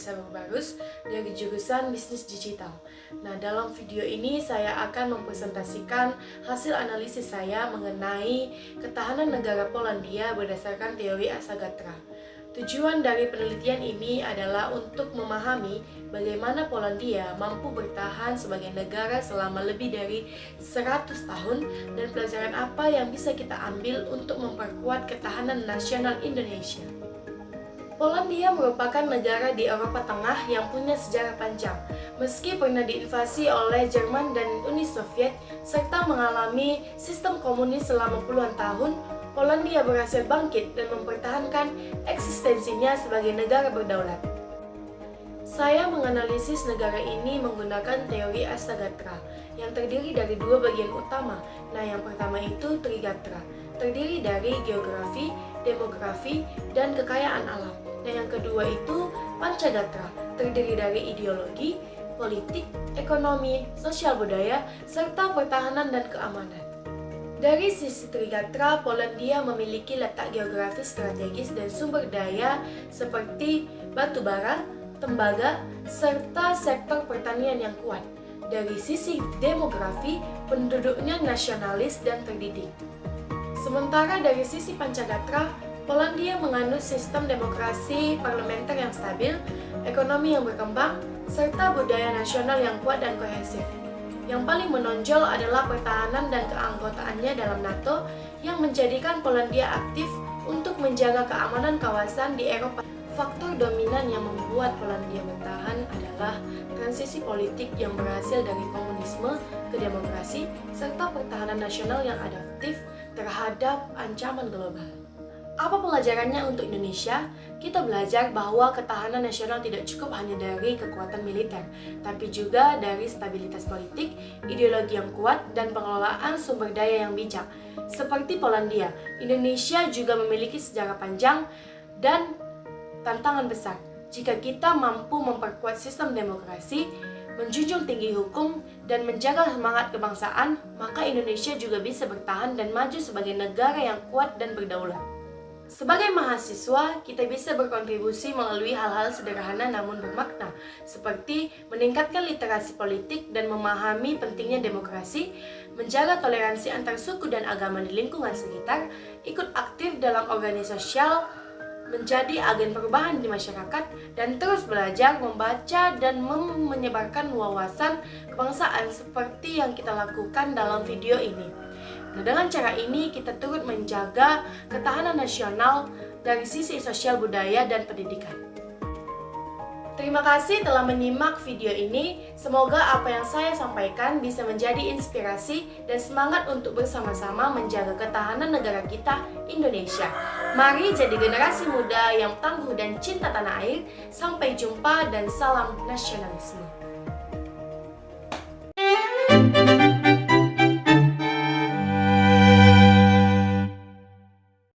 Sabang Barus dari jurusan Bisnis Digital. Nah, dalam video ini saya akan mempresentasikan hasil analisis saya mengenai ketahanan negara Polandia berdasarkan teori Asa-Gatra. Tujuan dari penelitian ini adalah untuk memahami bagaimana Polandia mampu bertahan sebagai negara selama lebih dari 100 tahun dan pelajaran apa yang bisa kita ambil untuk memperkuat ketahanan nasional Indonesia. Polandia merupakan negara di Eropa Tengah yang punya sejarah panjang. Meski pernah diinvasi oleh Jerman dan Uni Soviet serta mengalami sistem komunis selama puluhan tahun, Polandia berhasil bangkit dan mempertahankan eksistensinya sebagai negara berdaulat. Saya menganalisis negara ini menggunakan teori Asa-Gatra yang terdiri dari dua bagian utama. Nah, yang pertama itu Trigatra, terdiri dari geografi, demografi, dan kekayaan alam. Dan yang kedua itu Pancagatra, terdiri dari ideologi, politik, ekonomi, sosial budaya, serta pertahanan dan keamanan. Dari sisi Trigatra, Polandia memiliki letak geografis strategis dan sumber daya seperti batu bara, tembaga, serta sektor pertanian yang kuat. Dari sisi demografi, penduduknya nasionalis dan terdidik. Sementara dari sisi Pancagatra, Polandia menganut sistem demokrasi parlementer yang stabil, ekonomi yang berkembang, serta budaya nasional yang kuat dan kohesif. Yang paling menonjol adalah pertahanan dan keanggotaannya dalam NATO yang menjadikan Polandia aktif untuk menjaga keamanan kawasan di Eropa. Faktor dominan yang membuat Polandia bertahan adalah transisi politik yang berhasil dari komunisme ke demokrasi serta pertahanan nasional yang adaptif terhadap ancaman global. Apa pelajarannya untuk Indonesia? Kita belajar bahwa ketahanan nasional tidak cukup hanya dari kekuatan militer, tapi juga dari stabilitas politik, ideologi yang kuat, dan pengelolaan sumber daya yang bijak. Seperti Polandia, Indonesia juga memiliki sejarah panjang dan tantangan besar. Jika kita mampu memperkuat sistem demokrasi, menjunjung tinggi hukum, dan menjaga semangat kebangsaan, maka Indonesia juga bisa bertahan dan maju sebagai negara yang kuat dan berdaulat. Sebagai mahasiswa, kita bisa berkontribusi melalui hal-hal sederhana namun bermakna, seperti meningkatkan literasi politik dan memahami pentingnya demokrasi, menjaga toleransi antar suku dan agama di lingkungan sekitar, ikut aktif dalam organisasi sosial, menjadi agen perubahan di masyarakat, dan terus belajar, membaca, dan menyebarkan wawasan kebangsaan seperti yang kita lakukan dalam video ini. Nah, dengan cara ini kita turut menjaga ketahanan nasional dari sisi sosial budaya dan pendidikan. Terima kasih telah menyimak video ini. Semoga apa yang saya sampaikan bisa menjadi inspirasi dan semangat untuk bersama-sama menjaga ketahanan negara kita, Indonesia. Mari jadi generasi muda yang tangguh dan cinta tanah air. Sampai jumpa dan salam nasionalisme.